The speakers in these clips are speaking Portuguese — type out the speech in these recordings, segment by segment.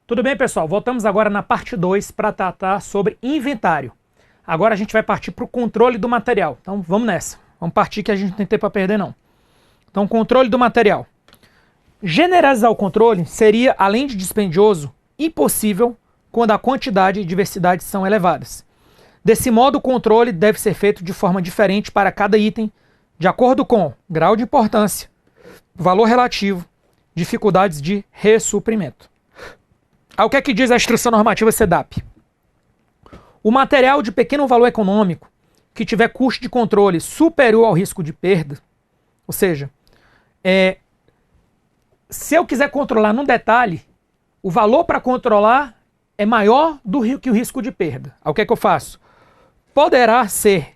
Tudo bem, pessoal? Voltamos agora na parte 2 para tratar sobre inventário. Agora a gente vai partir para o controle do material. Então vamos nessa. Vamos partir que a gente não tem tempo para perder não. Então, controle do material. Generalizar o controle seria, além de dispendioso, impossível quando a quantidade e diversidade são elevadas. Desse modo, o controle deve ser feito de forma diferente para cada item, de acordo com grau de importância, valor relativo, dificuldades de ressuprimento. O que é que diz a instrução normativa SEDAP? O material de pequeno valor econômico que tiver custo de controle superior ao risco de perda, ou seja, se eu quiser controlar num detalhe, o valor para controlar é maior que o risco de perda. O que é que eu faço? Poderá ser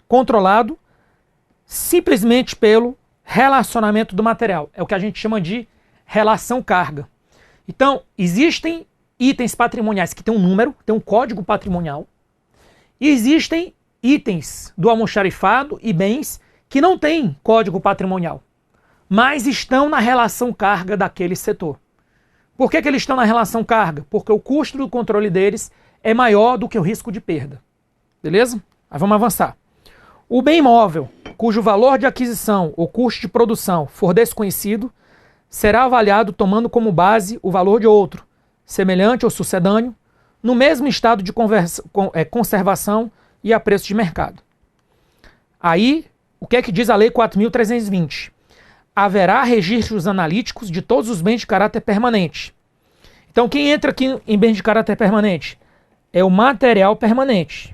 controlado simplesmente pelo relacionamento do material. É o que a gente chama de relação carga. Então, existem itens patrimoniais que têm um número, tem um código patrimonial, e existem itens do almoxarifado e bens que não têm código patrimonial, mas estão na relação carga daquele setor. Por que eles estão na relação carga? Porque o custo do controle deles é maior do que o risco de perda. Beleza? Mas vamos avançar. O bem imóvel, cujo valor de aquisição ou custo de produção for desconhecido, será avaliado tomando como base o valor de outro, semelhante ou sucedâneo, no mesmo estado de conservação e a preço de mercado. Aí, o que é que diz a Lei 4.320? Haverá registros analíticos de todos os bens de caráter permanente. Então, quem entra aqui em bens de caráter permanente? É o material permanente.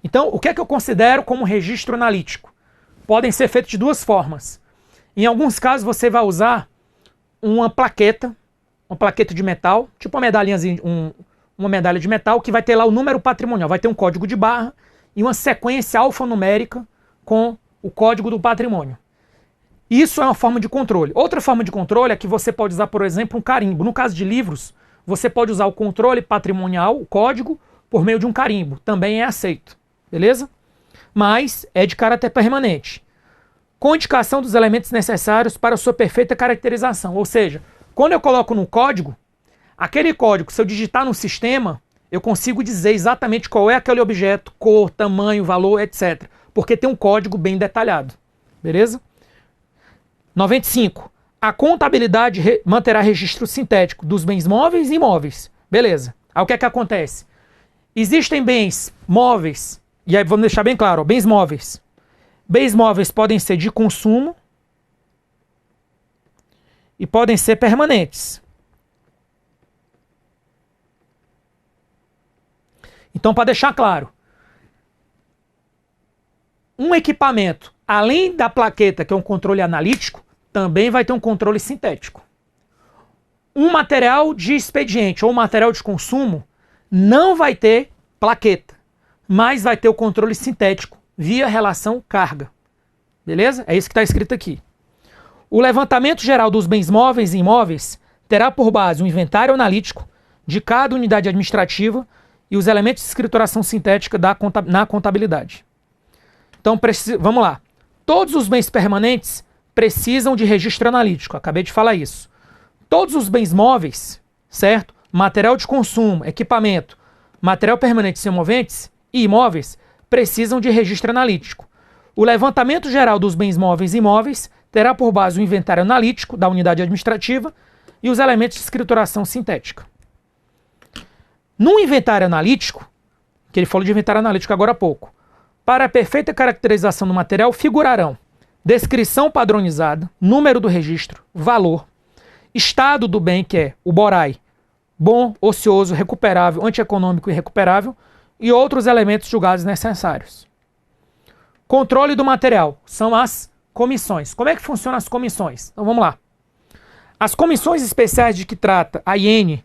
Então, o que é que eu considero como registro analítico? Podem ser feitos de duas formas. Em alguns casos, você vai usar uma plaqueta de metal, tipo uma medalha de metal, que vai ter lá o número patrimonial, vai ter um código de barra e uma sequência alfanumérica com o código do patrimônio. Isso é uma forma de controle. Outra forma de controle é que você pode usar, por exemplo, um carimbo. No caso de livros, você pode usar o controle patrimonial, o código, por meio de um carimbo. Também é aceito. Beleza? Mas é de caráter permanente. Com indicação dos elementos necessários para sua perfeita caracterização. Ou seja, quando eu coloco no código, aquele código, se eu digitar no sistema, eu consigo dizer exatamente qual é aquele objeto, cor, tamanho, valor, etc. Porque tem um código bem detalhado. Beleza? 95. A contabilidade manterá registro sintético dos bens móveis e imóveis. Beleza. Aí o que é que acontece? Existem bens móveis. E aí vamos deixar bem claro, ó, bens móveis. Bens móveis podem ser de consumo e podem ser permanentes. Então, para deixar claro, um equipamento, além da plaqueta, que é um controle analítico, também vai ter um controle sintético. Um material de expediente ou material de consumo não vai ter plaqueta, mas vai ter o controle sintético via relação carga. Beleza? É isso que está escrito aqui. O levantamento geral dos bens móveis e imóveis terá por base um inventário analítico de cada unidade administrativa e os elementos de escrituração sintética na contabilidade. Então, vamos lá. Todos os bens permanentes precisam de registro analítico. Acabei de falar isso. Todos os bens móveis, certo? Material de consumo, equipamento, material permanente sem moventes e imóveis precisam de registro analítico. O levantamento geral dos bens móveis e imóveis terá por base o inventário analítico da unidade administrativa e os elementos de escrituração sintética. No inventário analítico, que ele falou de inventário analítico agora há pouco, para a perfeita caracterização do material figurarão descrição padronizada, número do registro, valor, estado do bem, que é o BORAI, bom, ocioso, recuperável, antieconômico e recuperável, e outros elementos julgados necessários. Controle do material são as comissões. Como é que funcionam as comissões? Então vamos lá. As comissões especiais de que trata a IN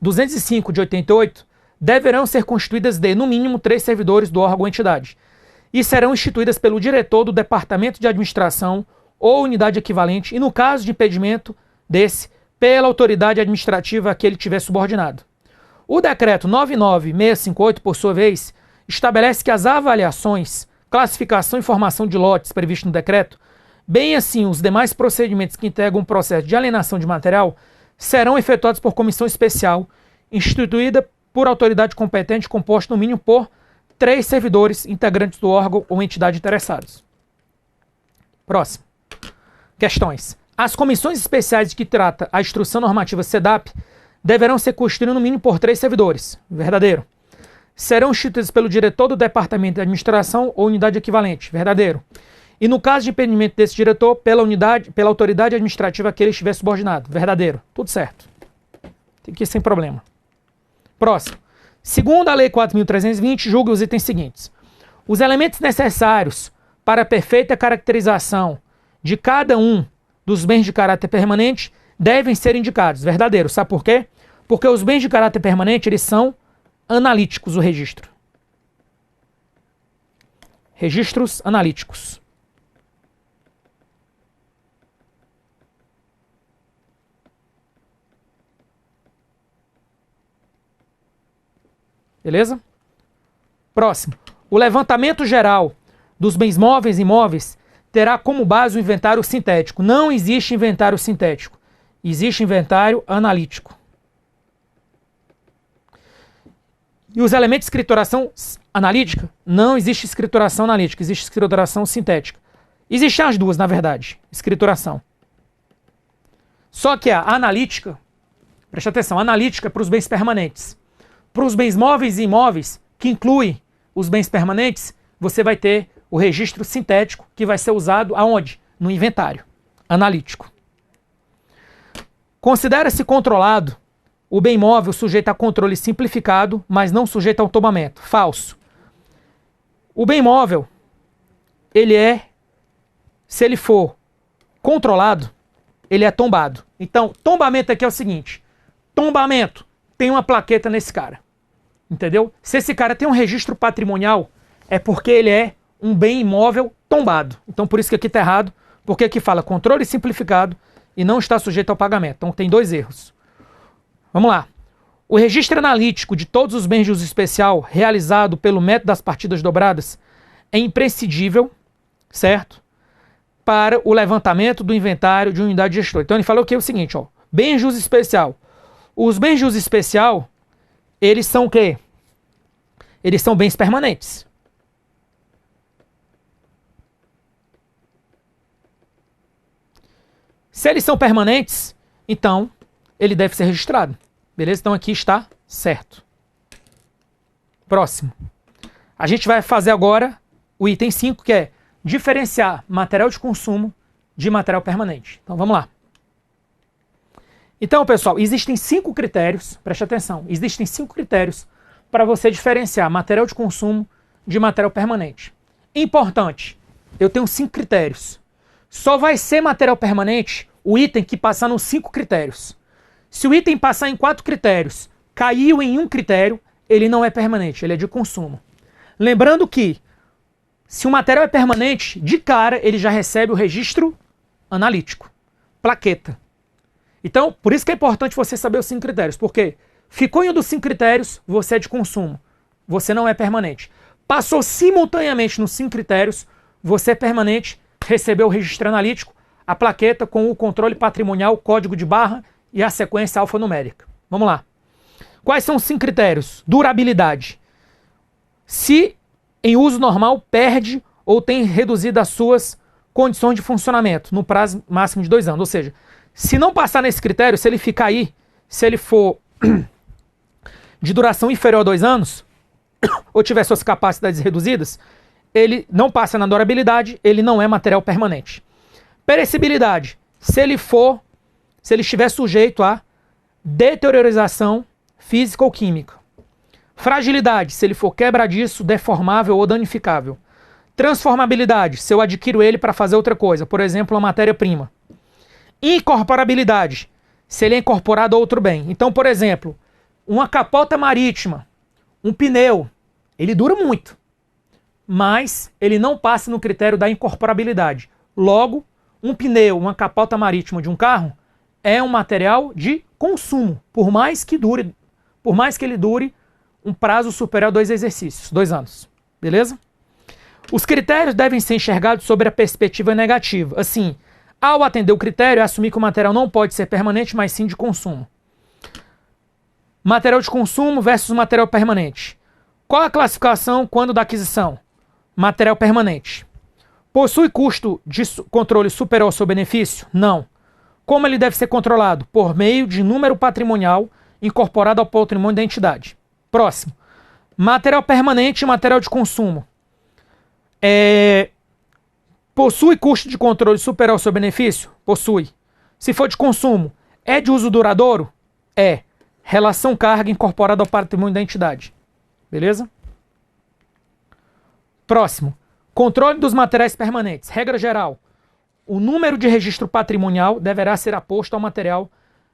205 de 88 deverão ser constituídas de, no mínimo, 3 servidores do órgão ou entidade e serão instituídas pelo diretor do Departamento de Administração ou unidade equivalente e, no caso de impedimento desse, pela autoridade administrativa a que ele tiver subordinado. O decreto 99658, por sua vez, estabelece que as avaliações classificação e formação de lotes previsto no decreto, bem assim os demais procedimentos que integram um processo de alienação de material, serão efetuados por comissão especial, instituída por autoridade competente, composta no mínimo por 3 servidores integrantes do órgão ou entidade interessados. Próximo. Questões. As comissões especiais de que trata a Instrução Normativa SEDAP deverão ser constituídas no mínimo por 3 servidores. Verdadeiro. Serão instituídos pelo diretor do Departamento de Administração ou unidade equivalente. Verdadeiro. E no caso de impedimento desse diretor, pela autoridade administrativa a que ele estiver subordinado. Verdadeiro. Tudo certo. Tem que ir sem problema. Próximo. Segundo a Lei 4.320, julgue os itens seguintes. Os elementos necessários para a perfeita caracterização de cada um dos bens de caráter permanente devem ser indicados. Verdadeiro. Sabe por quê? Porque os bens de caráter permanente, eles são analíticos, o registro. Registros analíticos. Beleza? Próximo. O levantamento geral dos bens móveis e imóveis terá como base o inventário sintético. Não existe inventário sintético. Existe inventário analítico. E os elementos de escrituração analítica? Não existe escrituração analítica, existe escrituração sintética. Existem as duas, na verdade. Escrituração. Só que a analítica, preste atenção, a analítica é para os bens permanentes. Para os bens móveis e imóveis, que inclui os bens permanentes, você vai ter o registro sintético, que vai ser usado aonde? No inventário analítico. Considera-se controlado o bem móvel sujeito a controle simplificado, mas não sujeito ao tombamento. Falso. O bem móvel, se ele for controlado, ele é tombado. Então, tombamento aqui é o seguinte. Tombamento, tem uma plaqueta nesse cara. Entendeu? Se esse cara tem um registro patrimonial, é porque ele é um bem imóvel tombado. Então, por isso que aqui está errado, porque aqui fala controle simplificado e não está sujeito ao pagamento. Então, tem 2 erros. Vamos lá. O registro analítico de todos os bens de uso especial realizado pelo método das partidas dobradas é imprescindível, certo? Para o levantamento do inventário de unidade gestora. Então, ele falou que é o seguinte, ó, bens de uso especial. Os bens de uso especial, eles são o quê? Eles são bens permanentes. Se eles são permanentes, então ele deve ser registrado. Beleza? Então aqui está certo. Próximo. A gente vai fazer agora o item 5, que é diferenciar material de consumo de material permanente. Então vamos lá. Então, pessoal, existem 5 critérios, preste atenção, existem 5 critérios para você diferenciar material de consumo de material permanente. Importante, eu tenho 5 critérios. Só vai ser material permanente o item que passar nos 5 critérios. Se o item passar em 4 critérios, caiu em um critério, ele não é permanente, ele é de consumo. Lembrando que, se o material é permanente, de cara ele já recebe o registro analítico, plaqueta. Então, por isso que é importante você saber os 5 critérios, porque ficou em um dos 5 critérios, você é de consumo, você não é permanente. Passou simultaneamente nos 5 critérios, você é permanente, recebeu o registro analítico, a plaqueta com o controle patrimonial, código de barra e a sequência alfanumérica. Vamos lá. Quais são os 5 critérios? Durabilidade. Se em uso normal perde ou tem reduzido as suas condições de funcionamento no prazo máximo de 2 anos. Ou seja, se não passar nesse critério, se ele ficar aí, se ele for de duração inferior a 2 anos, ou tiver suas capacidades reduzidas, ele não passa na durabilidade, ele não é material permanente. Perecibilidade. Se ele estiver sujeito a deteriorização física ou química. Fragilidade. Se ele for quebradiço, deformável ou danificável. Transformabilidade. Se eu adquiro ele para fazer outra coisa, por exemplo, uma matéria-prima. Incorporabilidade. Se ele é incorporado a outro bem. Então, por exemplo, uma capota marítima, um pneu, ele dura muito, mas ele não passa no critério da incorporabilidade. Logo, um pneu, uma capota marítima de um carro é um material de consumo, por mais que ele dure um prazo superior a 2 exercícios, 2 anos. Beleza? Os critérios devem ser enxergados sobre a perspectiva negativa. Assim, ao atender o critério, é assumir que o material não pode ser permanente, mas sim de consumo. Material de consumo versus material permanente. Qual a classificação quando da aquisição? Material permanente. Possui custo de controle superior ao seu benefício? Não. Como ele deve ser controlado? Por meio de número patrimonial incorporado ao patrimônio da entidade. Próximo. Material permanente e material de consumo. Possui custo de controle superior ao seu benefício? Possui. Se for de consumo, é de uso duradouro? É. Relação carga incorporada ao patrimônio da entidade. Beleza? Próximo. Controle dos materiais permanentes. Regra geral. O número de registro patrimonial deverá ser aposto ao material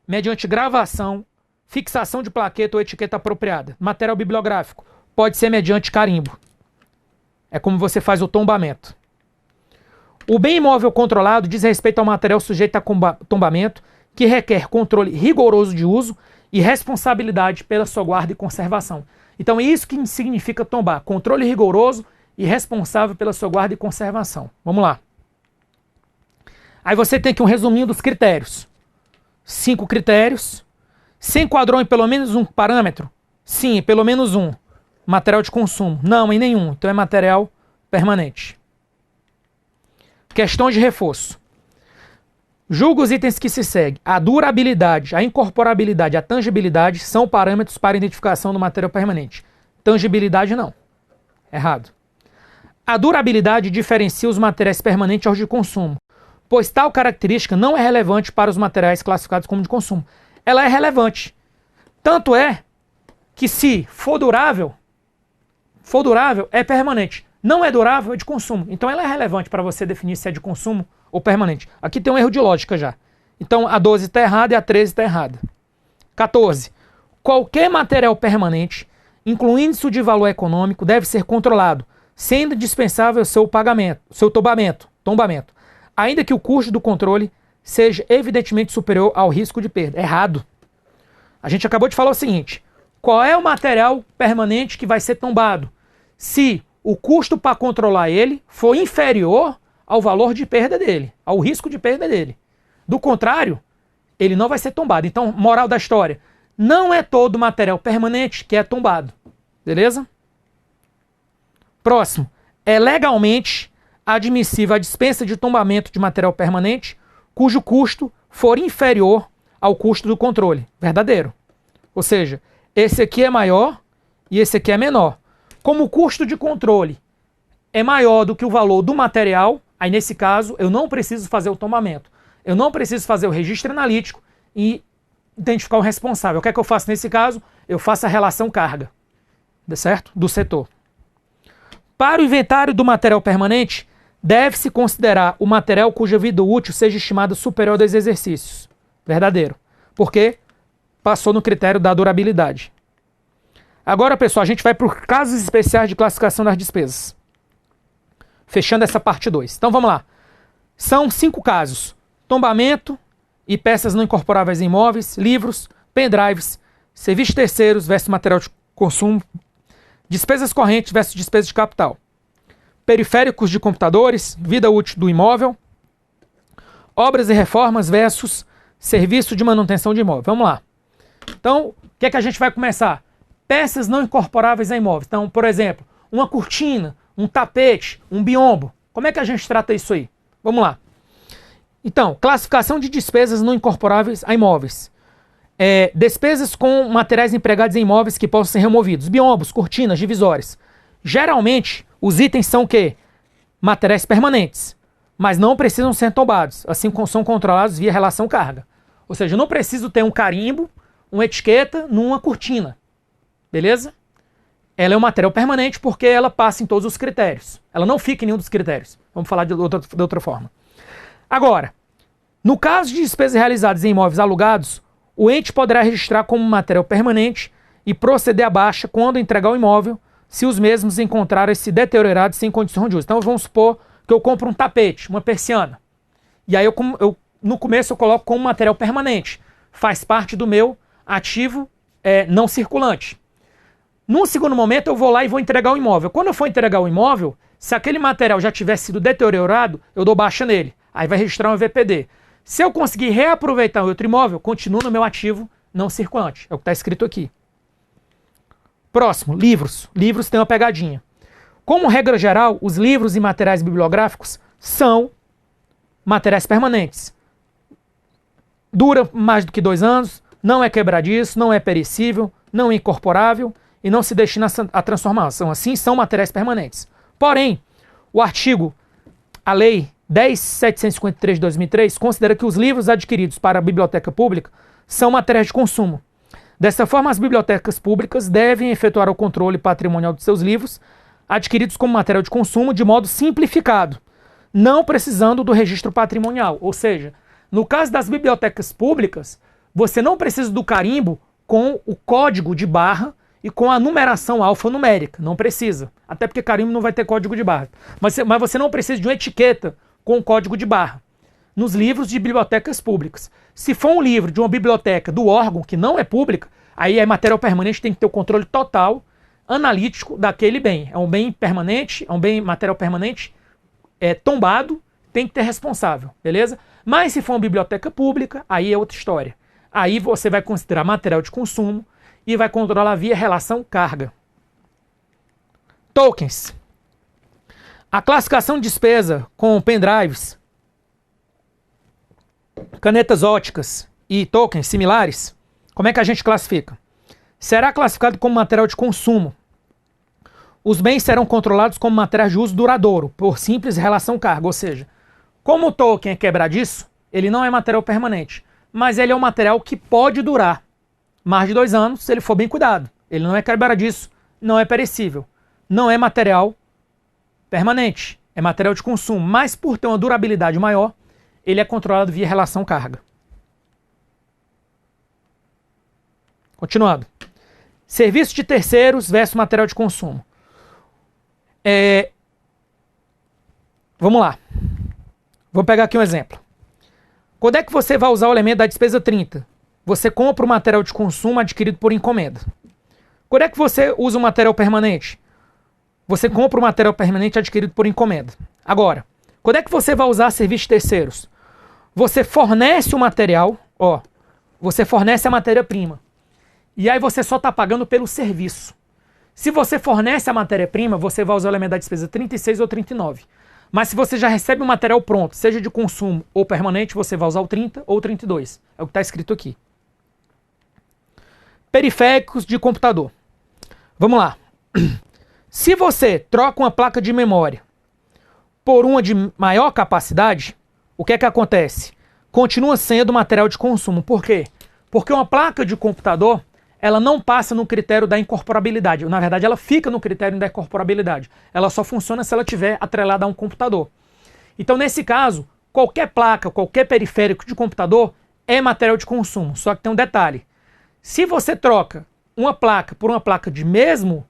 mediante gravação, fixação de plaqueta ou etiqueta apropriada. Material bibliográfico. Pode ser mediante carimbo. É como você faz o tombamento. O bem imóvel controlado diz respeito ao material sujeito a tombamento, que requer controle rigoroso de uso e responsabilidade pela sua guarda e conservação. Então é isso que significa tombar. Controle rigoroso e responsável pela sua guarda e conservação. Vamos lá. Aí você tem aqui um resuminho dos critérios. 5 critérios. Se enquadrou em pelo menos um parâmetro? Sim, pelo menos um. Material de consumo? Não, em nenhum. Então é material permanente. Questões de reforço. Julga os itens que se seguem. A durabilidade, a incorporabilidade, a tangibilidade são parâmetros para identificação do material permanente. Tangibilidade não. Errado. A durabilidade diferencia os materiais permanentes aos de consumo, pois tal característica não é relevante para os materiais classificados como de consumo. Ela é relevante. Tanto é que se for durável é permanente. Não é durável, é de consumo. Então ela é relevante para você definir se é de consumo ou permanente. Aqui tem um erro de lógica já. Então a 12 está errada e a 13 está errada. 14. Qualquer material permanente, incluindo índice de valor econômico, deve ser controlado, sendo indispensável seu tombamento, ainda que o custo do controle seja evidentemente superior ao risco de perda. Errado. A gente acabou de falar o seguinte: qual é o material permanente que vai ser tombado? Se o custo para controlar ele for inferior ao valor de perda dele, ao risco de perda dele. Do contrário, ele não vai ser tombado. Então, moral da história, não é todo material permanente que é tombado. Beleza? Próximo. É legalmente admissível a dispensa de tombamento de material permanente cujo custo for inferior ao custo do controle. Verdadeiro. Ou seja, esse aqui é maior e esse aqui é menor. Como o custo de controle é maior do que o valor do material, aí nesse caso eu não preciso fazer o tombamento. Eu não preciso fazer o registro analítico e identificar o responsável. O que é que eu faço nesse caso? Eu faço a relação carga, certo? Do setor. Para o inventário do material permanente, deve-se considerar o material cuja vida útil seja estimada superior a 2 exercícios. Verdadeiro. Porque passou no critério da durabilidade. Agora, pessoal, a gente vai para os casos especiais de classificação das despesas. Fechando essa parte 2. Então, vamos lá. São 5 casos. Tombamento e peças não incorporáveis em imóveis, livros, pendrives, serviços terceiros versus material de consumo, despesas correntes versus despesas de capital, periféricos de computadores, vida útil do imóvel, obras e reformas versus serviço de manutenção de imóvel. Vamos lá. Então, o que é que a gente vai começar? Peças não incorporáveis a imóveis. Então, por exemplo, uma cortina, um tapete, um biombo. Como é que a gente trata isso aí? Vamos lá. Então, classificação de despesas não incorporáveis a imóveis. Despesas com materiais empregados em imóveis que possam ser removidos. Biombos, cortinas, divisórias. Geralmente, os itens são o quê? Materiais permanentes, mas não precisam ser tombados, assim como são controlados via relação carga. Ou seja, eu não preciso ter um carimbo, uma etiqueta numa cortina. Beleza? Ela é um material permanente porque ela passa em todos os critérios. Ela não fica em nenhum dos critérios. Vamos falar de outra forma. Agora, no caso de despesas realizadas em imóveis alugados, o ente poderá registrar como material permanente e proceder à baixa quando entregar o imóvel, se os mesmos encontrarem-se deteriorados sem condição de uso. Então vamos supor que eu compro um tapete, uma persiana. E aí no começo eu coloco como material permanente. Faz parte do meu ativo não circulante. Num segundo momento eu vou lá e vou entregar o imóvel. Quando eu for entregar o imóvel, Se aquele material já tiver sido deteriorado, eu dou baixa nele. Aí vai registrar um VPD. Se eu conseguir reaproveitar o outro imóvel, continua no meu ativo não circulante. É o que está escrito aqui. Próximo, livros. Livros têm uma pegadinha. Como regra geral, os livros e materiais bibliográficos são materiais permanentes. Dura mais do que 2 anos, não é quebradiço, não é perecível, não é incorporável e não se destina a transformação. Assim, são materiais permanentes. Porém, a Lei 10.753 de 2003 considera que os livros adquiridos para a biblioteca pública são materiais de consumo. Dessa forma, as bibliotecas públicas devem efetuar o controle patrimonial de seus livros adquiridos como material de consumo de modo simplificado, não precisando do registro patrimonial. Ou seja, no caso das bibliotecas públicas, você não precisa do carimbo com o código de barra e com a numeração alfanumérica. Não precisa. Até porque carimbo não vai ter código de barra. Mas você não precisa de uma etiqueta com código de barra nos livros de bibliotecas públicas. Se for um livro de uma biblioteca do órgão que não é pública, aí é material permanente, tem que ter o controle total analítico daquele bem. É um bem permanente, é um bem material permanente, tombado, tem que ter responsável, beleza? Mas se for uma biblioteca pública, aí é outra história. Aí você vai considerar material de consumo e vai controlar via relação carga. Tokens. A classificação de despesa com pendrives, canetas óticas e tokens similares, como é que a gente classifica? Será classificado como material de consumo. Os bens serão controlados como materiais de uso duradouro, por simples relação carga, ou seja, como o token é quebradiço, ele não é material permanente, mas ele é um material que pode durar mais de 2 anos se ele for bem cuidado. Ele não é quebradiço, não é perecível, não é material permanente, é material de consumo, mas por ter uma durabilidade maior, ele é controlado via relação carga. Continuando. Serviço de terceiros versus material de consumo. Vamos lá. Vou pegar aqui um exemplo. Quando é que você vai usar o elemento da despesa 30? Você compra o material de consumo adquirido por encomenda. Quando é que você usa o material permanente? Você compra o material permanente adquirido por encomenda. Agora, quando é que você vai usar serviço de terceiros? Você fornece o material, você fornece a matéria-prima. E aí você só está pagando pelo serviço. Se você fornece a matéria-prima, você vai usar o elemento da despesa 36 ou 39. Mas se você já recebe o material pronto, seja de consumo ou permanente, você vai usar o 30 ou o 32. É o que está escrito aqui. Periféricos de computador. Vamos lá. Se você troca uma placa de memória por uma de maior capacidade, o que é que acontece? Continua sendo material de consumo. Por quê? Porque uma placa de computador, ela não passa no critério da incorporabilidade. Na verdade, ela fica no critério da incorporabilidade. Ela só funciona se ela estiver atrelada a um computador. Então, nesse caso, qualquer placa, qualquer periférico de computador é material de consumo. Só que tem um detalhe. Se você troca uma placa por uma placa de mesma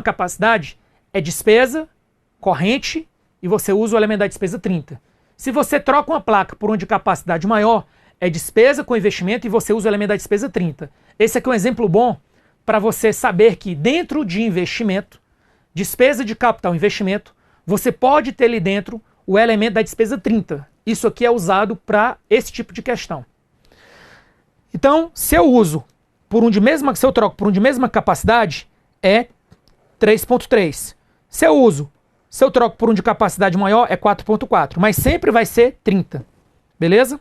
capacidade, é despesa corrente e você usa o elemento da despesa 30. Se você troca uma placa por uma de capacidade maior, é despesa com investimento e você usa o elemento da despesa 30. Esse aqui é um exemplo bom para você saber que dentro de investimento, despesa de capital e investimento, você pode ter ali dentro o elemento da despesa 30. Isso aqui é usado para esse tipo de questão. Então, se eu troco por um de mesma capacidade, é 3.3. Se eu troco por um de capacidade maior, é 4.4. Mas sempre vai ser 30. Beleza?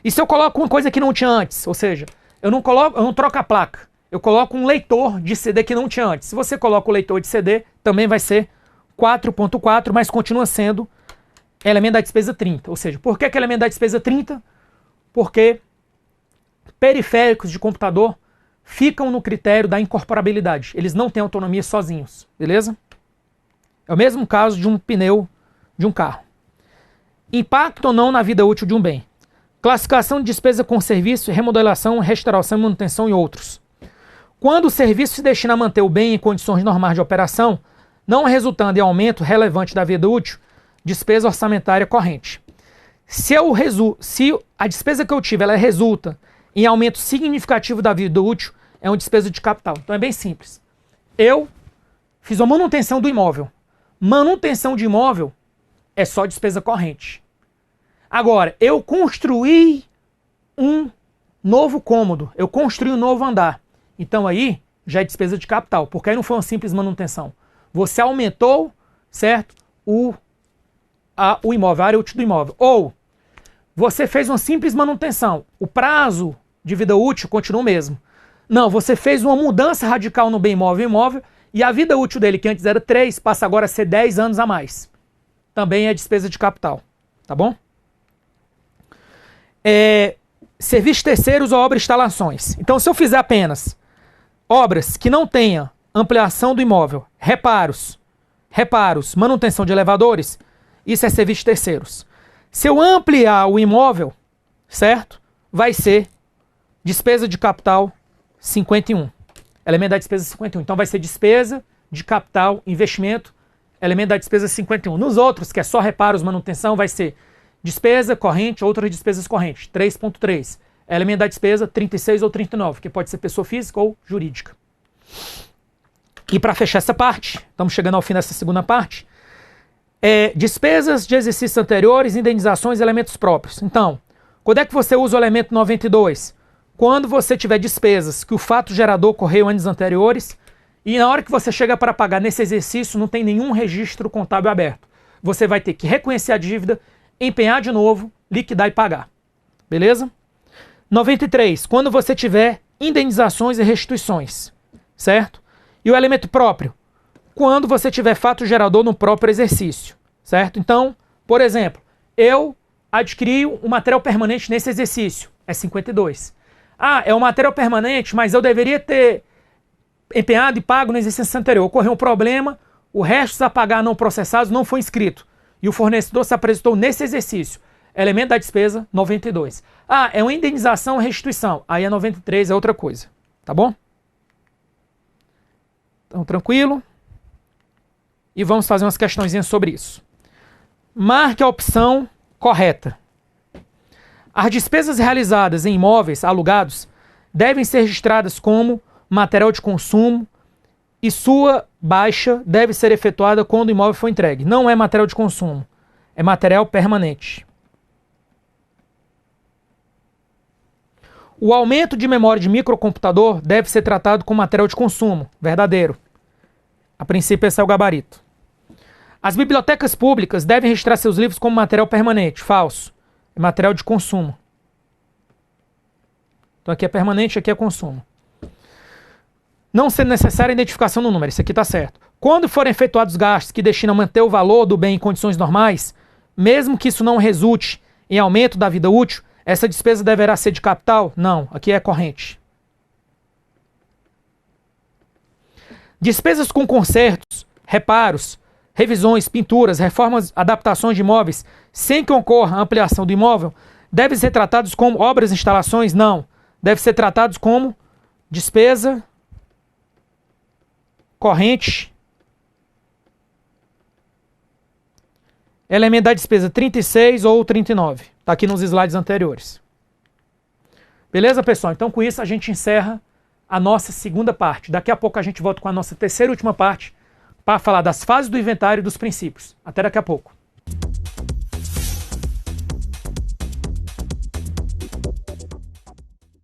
E se eu coloco uma coisa que não tinha antes, ou seja, eu não troco a placa, eu coloco um leitor de CD que não tinha antes. Se você coloca o leitor de CD, também vai ser 4.4, mas continua sendo elemento da despesa 30. Ou seja, por que é elemento da despesa 30? Porque periféricos de computador ficam no critério da incorporabilidade. Eles não têm autonomia sozinhos, beleza? É o mesmo caso de um pneu de um carro. Impacto ou não na vida útil de um bem. Classificação de despesa com serviço, remodelação, restauração e manutenção e outros. Quando o serviço se destina a manter o bem em condições normais de operação, não resultando em aumento relevante da vida útil, despesa orçamentária corrente. Se a despesa que eu tive ela resulta em aumento significativo da vida útil, é uma despesa de capital. Então é bem simples. Eu fiz a manutenção do imóvel, Manutenção de imóvel é só despesa corrente. Agora, eu construí um novo cômodo, eu construí um novo andar. Então aí já é despesa de capital, porque aí não foi uma simples manutenção. Você aumentou, certo, o imóvel, a área útil do imóvel. Ou você fez uma simples manutenção, o prazo de vida útil continua o mesmo. Não, você fez uma mudança radical no bem imóvel e a vida útil dele, que antes era 3, passa agora a ser 10 anos a mais. Também é despesa de capital, tá bom? Serviços terceiros ou obras e instalações. Então, se eu fizer apenas obras que não tenha ampliação do imóvel, reparos, manutenção de elevadores, isso é serviços terceiros. Se eu ampliar o imóvel, certo? Vai ser despesa de capital 51. Elemento da despesa 51. Então vai ser despesa de capital, investimento, elemento da despesa 51. Nos outros, que é só reparos, manutenção, vai ser despesa corrente, outras despesas correntes, 3.3. Elemento da despesa 36 ou 39, que pode ser pessoa física ou jurídica. E para fechar essa parte, estamos chegando ao fim dessa segunda parte, despesas de exercícios anteriores, indenizações e elementos próprios. Então, quando é que você usa o elemento 92? Quando você tiver despesas que o fato gerador ocorreu anos anteriores e na hora que você chega para pagar nesse exercício não tem nenhum registro contábil aberto. Você vai ter que reconhecer a dívida, empenhar de novo, liquidar e pagar. Beleza? 93. Quando você tiver indenizações e restituições. Certo? E o elemento próprio? Quando você tiver fato gerador no próprio exercício. Certo? Então, por exemplo, eu adquiri um material permanente nesse exercício. É 52. Ah, é um material permanente, mas eu deveria ter empenhado e pago no exercício anterior. Ocorreu um problema, o resto a pagar não processados não foi inscrito. E o fornecedor se apresentou nesse exercício. Elemento da despesa, 92. Ah, é uma indenização ou restituição. Aí é 93, é outra coisa. Tá bom? Então, tranquilo. E vamos fazer umas questõezinhas sobre isso. Marque a opção correta. As despesas realizadas em imóveis alugados devem ser registradas como material de consumo e sua baixa deve ser efetuada quando o imóvel for entregue. Não é material de consumo, é material permanente. O aumento de memória de microcomputador deve ser tratado como material de consumo. Verdadeiro. A princípio, esse é o gabarito. As bibliotecas públicas devem registrar seus livros como material permanente. Falso. É material de consumo. Então aqui é permanente, aqui é consumo. Não sendo necessária a identificação no número. Isso aqui está certo. Quando forem efetuados gastos que destinam a manter o valor do bem em condições normais, mesmo que isso não resulte em aumento da vida útil, essa despesa deverá ser de capital? Não, aqui é corrente. Despesas com consertos, reparos, revisões, pinturas, reformas, adaptações de imóveis, sem que ocorra a ampliação do imóvel, devem ser tratados como obras e instalações? Não. Devem ser tratados como despesa corrente. Elemento da despesa 36 ou 39. Está aqui nos slides anteriores. Beleza, pessoal? Então, com isso, a gente encerra a nossa segunda parte. Daqui a pouco a gente volta com a nossa terceira e última parte para falar das fases do inventário e dos princípios. Até daqui a pouco.